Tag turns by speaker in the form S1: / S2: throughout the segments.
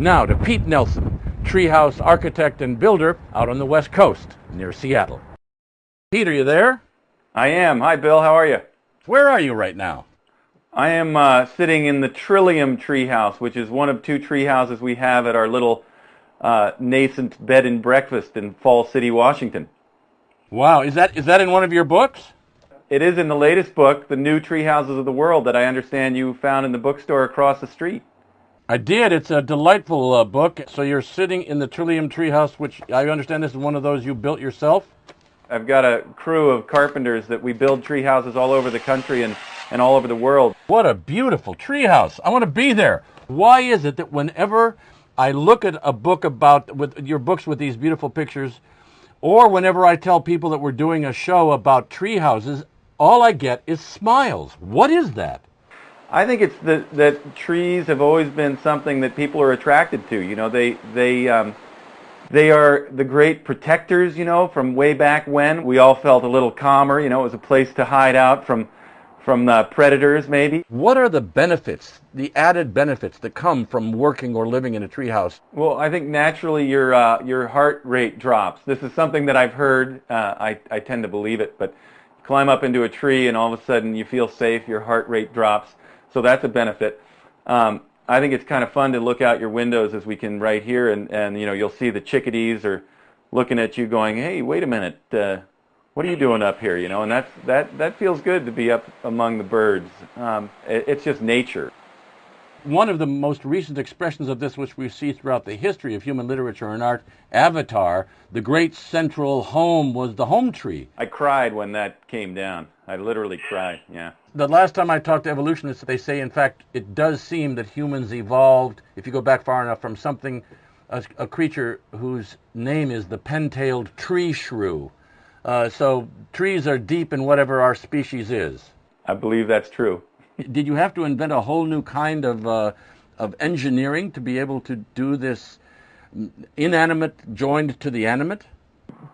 S1: Now to Pete Nelson, treehouse architect and builder out on the West Coast near Seattle. Pete, are you there?
S2: I am. Hi, Bill. How are you?
S1: Where are you right now?
S2: I am sitting in the Trillium treehouse, which is one of two treehouses we have at our little nascent bed and breakfast in Falls City, Washington.
S1: Wow, is that in one of your books?
S2: It is in the latest book, The New Treehouses of the World, that I understand you found in the bookstore across the street.
S1: I did. It's a delightful book. So you're sitting in the Trillium treehouse, which I understand this is one of those you built yourself?
S2: I've got a crew of carpenters that we build treehouses all over the country and all over the world.
S1: What a beautiful treehouse. I want to be there. Why is it that whenever I look at a book with your books with these beautiful pictures, or whenever I tell people that we're doing a show about treehouses, all I get is smiles? What is that?
S2: I think it's that trees have always been something that people are attracted to. You know, they are the great protectors, you know, from way back when. We all felt a little calmer, you know, it was a place to hide out from predators, maybe.
S1: What are the benefits, the added benefits that come from working or living in a treehouse?
S2: Well, I think naturally your heart rate drops. This is something that I've heard. I tend to believe it, but you climb up into a tree and all of a sudden you feel safe, your heart rate drops. So that's a benefit. I think it's kind of fun to look out your windows as we can right here, and you know, you'll see the chickadees are looking at you going, hey, wait a minute, what are you doing up here? You know, and that feels good to be up among the birds. It's just nature.
S1: One of the most recent expressions of this, which we see throughout the history of human literature and art, Avatar, the great central home was the home tree.
S2: I cried when that came down. I literally cried, yeah.
S1: The last time I talked to evolutionists, they say, in fact, it does seem that humans evolved, if you go back far enough, from something, a creature whose name is the pen-tailed tree shrew. So trees are deep in whatever our species is.
S2: I believe that's true.
S1: Did you have to invent a whole new kind of engineering to be able to do this inanimate joined to the animate?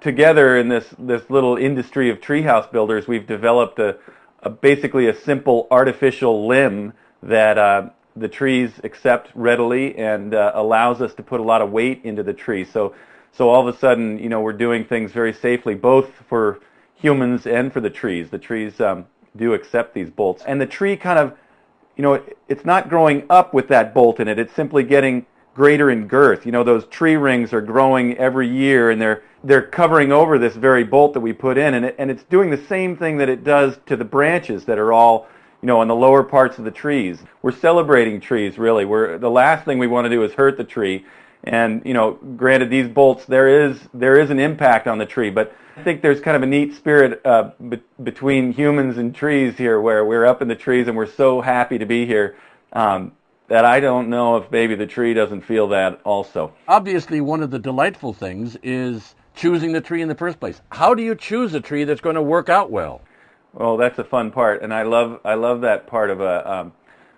S2: Together in this little industry of treehouse builders, we've developed basically a simple artificial limb that the trees accept readily and allows us to put a lot of weight into the tree. So all of a sudden, you know, we're doing things very safely, both for humans and for the trees. The trees do accept these bolts. And the tree kind of, you know, it's not growing up with that bolt in it. It's simply getting greater in girth. You know, those tree rings are growing every year, and they're covering over this very bolt that we put in, and it's doing the same thing that it does to the branches that are all, you know, on the lower parts of the trees. We're celebrating trees, really. The last thing we want to do is hurt the tree. And, you know, granted, these bolts, there is an impact on the tree, but I think there's kind of a neat spirit between humans and trees here, where we're up in the trees and we're so happy to be here that I don't know if maybe the tree doesn't feel that also.
S1: Obviously, one of the delightful things is choosing the tree in the first place. How do you choose a tree that's going to work out well?
S2: Well, that's a fun part, and I love that part of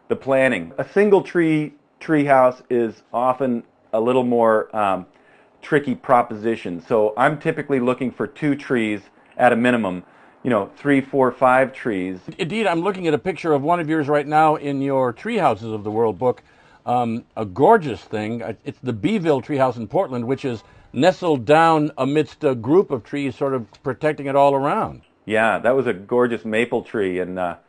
S2: the planning. A single tree house is often a little more tricky proposition. So I'm typically looking for 2 trees at a minimum, you know, 3, 4, 5 trees.
S1: Indeed, I'm looking at a picture of one of yours right now in your Treehouses of the World book, a gorgeous thing. It's the Beeville treehouse in Portland, which is nestled down amidst a group of trees sort of protecting it all around.
S2: Yeah, that was a gorgeous maple tree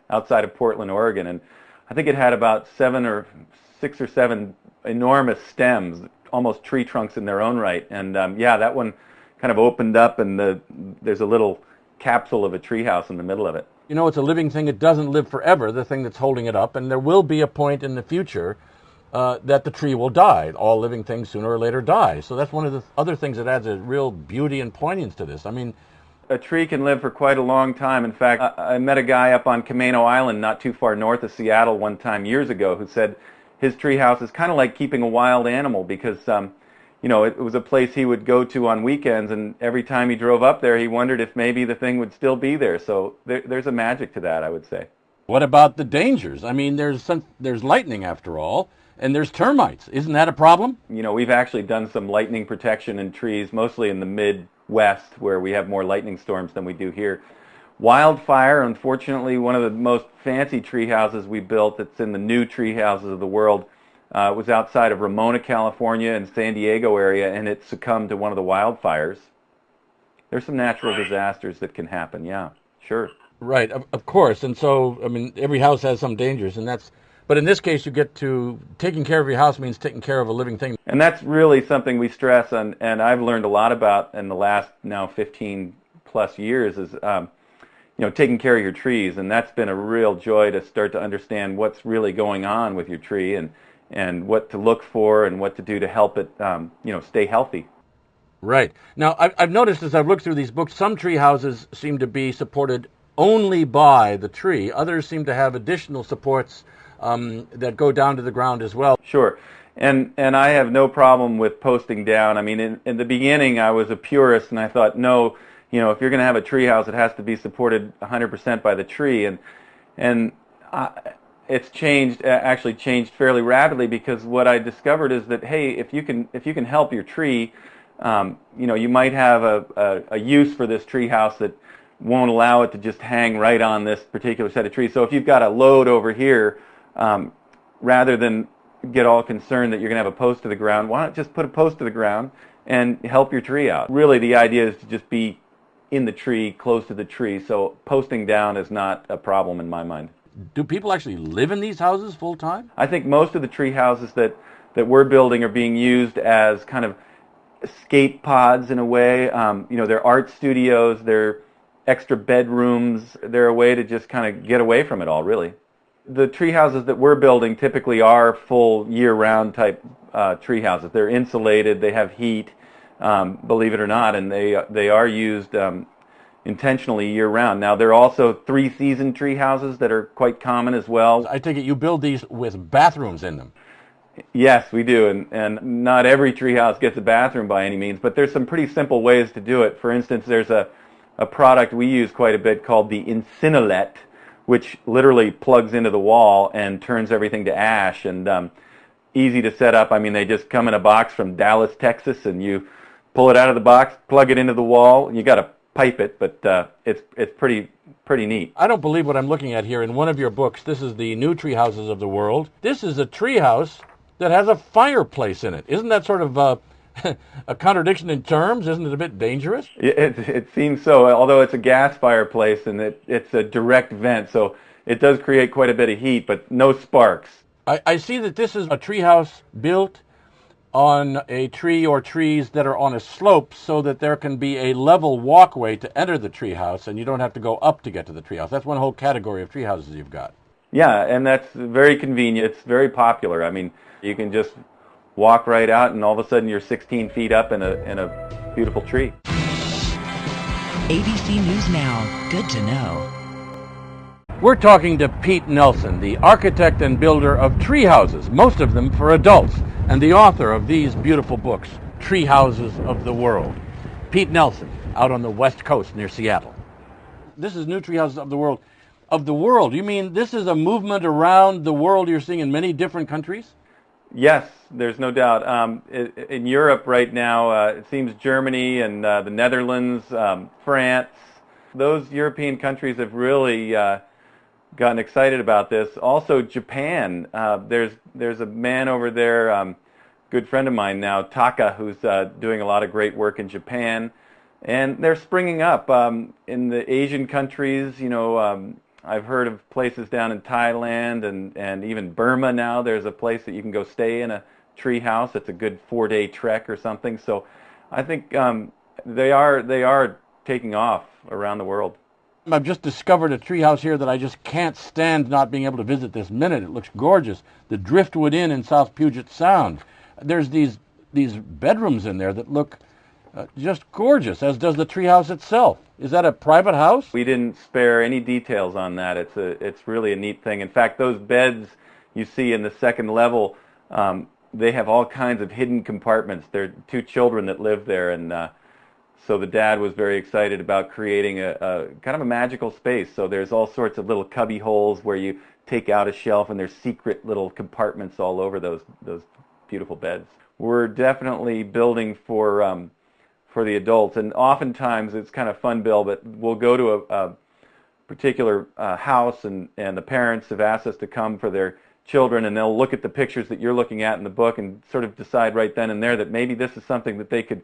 S2: outside of Portland, Oregon, and I think it had about 6 or 7 enormous stems, almost tree trunks in their own right. And yeah, that one kind of opened up, and there's a little capsule of a treehouse in the middle of it.
S1: You know, it's a living thing. It doesn't live forever, the thing that's holding it up, and there will be a point in the future that the tree will die. All living things sooner or later die. So that's one of the other things that adds a real beauty and poignance to this. I mean,
S2: a tree can live for quite a long time. In fact, I met a guy up on Camano Island, not too far north of Seattle, one time years ago, who said his treehouse is kind of like keeping a wild animal, because you know, it was a place he would go to on weekends, and every time he drove up there, he wondered if maybe the thing would still be there. So there's a magic to that, I would say.
S1: What about the dangers? I mean, there's lightning after all, and there's termites. Isn't that a problem?
S2: You know, we've actually done some lightning protection in trees, mostly in the Midwest, where we have more lightning storms than we do here. Wildfire, unfortunately, one of the most fancy tree houses we built, that's in the new tree houses of the world, It was outside of Ramona, California, and San Diego area, and it succumbed to one of the wildfires. There's some natural disasters that can happen. Yeah, sure.
S1: Right, of course. And so, I mean, every house has some dangers, and that's. But in this case, you get to taking care of your house means taking care of a living thing.
S2: And that's really something we stress on, and I've learned a lot about in the last now 15 plus years is, taking care of your trees, and that's been a real joy to start to understand what's really going on with your tree and what to look for and what to do to help it, stay healthy.
S1: Right. Now, I've noticed as I've looked through these books, some tree houses seem to be supported only by the tree. Others seem to have additional supports that go down to the ground as well.
S2: Sure. And I have no problem with posting down. I mean, in the beginning, I was a purist, and I thought, no, if you're going to have a tree house, it has to be supported 100% by the tree. And it's actually changed fairly rapidly, because what I discovered is that, hey, if you can help your tree, you might have a use for this tree house that won't allow it to just hang right on this particular set of trees. So if you've got a load over here, rather than get all concerned that you're going to have a post to the ground, why not just put a post to the ground and help your tree out? Really, the idea is to just be in the tree, close to the tree, so posting down is not a problem in my mind.
S1: Do people actually live in these houses full time?
S2: I think most of the tree houses that we're building are being used as kind of escape pods in a way. They're art studios, they're extra bedrooms, they're a way to just kind of get away from it all, really. The tree houses that we're building typically are full year-round type tree houses. They're insulated, they have heat, believe it or not, and they are used intentionally year-round. Now, there are also three-season tree houses that are quite common as well.
S1: I take it you build these with bathrooms in them.
S2: Yes, we do, and not every tree house gets a bathroom by any means, but there's some pretty simple ways to do it. For instance, there's a product we use quite a bit called the Incinelet, which literally plugs into the wall and turns everything to ash, and easy to set up. I mean, they just come in a box from Dallas, Texas, and you pull it out of the box, plug it into the wall. You got to pipe it, but it's pretty neat.
S1: I don't believe what I'm looking at here. In one of your books, this is the New Tree Houses of the World. This is a tree house that has a fireplace in it. Isn't that sort of a contradiction in terms? Isn't it a bit dangerous?
S2: It seems so, although it's a gas fireplace and it's a direct vent, so it does create quite a bit of heat, but no sparks.
S1: I see that this is a tree house built on a tree or trees that are on a slope so that there can be a level walkway to enter the tree house, and you don't have to go up to get to the tree house. That's one whole category of tree houses you've got.
S2: Yeah, and that's very convenient. It's very popular. I mean, you can just walk right out, and all of a sudden you're 16 feet up in a beautiful tree.
S3: ABC News Now. Good to know.
S1: We're talking to Pete Nelson, the architect and builder of tree houses, most of them for adults, and the author of these beautiful books, Tree Houses of the World. Pete Nelson, out on the West Coast near Seattle. This is New Tree Houses of the World. Of the world, you mean this is a movement around the world you're seeing in many different countries?
S2: Yes, there's no doubt. In Europe right now, it seems Germany and the Netherlands, France, those European countries have really gotten excited about this. Also, Japan. There's a man over there, good friend of mine now, Taka, who's doing a lot of great work in Japan, and they're springing up in the Asian countries. I've heard of places down in Thailand and even Burma now. There's a place that you can go stay in a tree house. It's a good 4-day trek or something. So I think they are taking off around the world.
S1: I've just discovered a tree house here that I just can't stand not being able to visit this minute. It looks gorgeous. The Driftwood Inn in South Puget Sound. There's these bedrooms in there that look just gorgeous, as does the treehouse itself. Is that a private house?
S2: We didn't spare any details on that. It's really a neat thing. In fact, those beds you see in the second level, they have all kinds of hidden compartments. There are 2 children that live there, and so the dad was very excited about creating a kind of a magical space. So there's all sorts of little cubby holes where you take out a shelf, and there's secret little compartments all over those beautiful beds. We're definitely building for the adults, and oftentimes it's kind of fun, Bill, but we'll go to a particular house, and the parents have asked us to come for their children, and they'll look at the pictures that you're looking at in the book and sort of decide right then and there that maybe this is something that they could,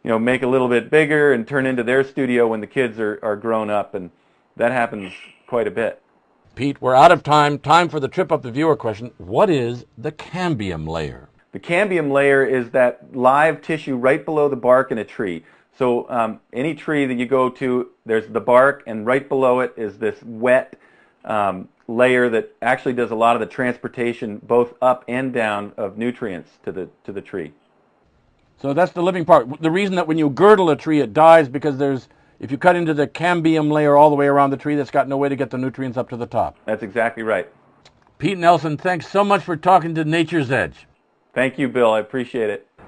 S2: make a little bit bigger and turn into their studio when the kids are grown up, and that happens quite a bit.
S1: Pete, we're out of time. Time for the trip up the viewer question. What is the cambium layer?
S2: The cambium layer is that live tissue right below the bark in a tree. So any tree that you go to, there's the bark, and right below it is this wet layer that actually does a lot of the transportation, both up and down, of nutrients to the tree.
S1: So that's the living part. The reason that when you girdle a tree, it dies because if you cut into the cambium layer all the way around the tree, that's got no way to get the nutrients up to the top.
S2: That's exactly right.
S1: Pete Nelson, thanks so much for talking to Nature's Edge.
S2: Thank you, Bill. I appreciate it.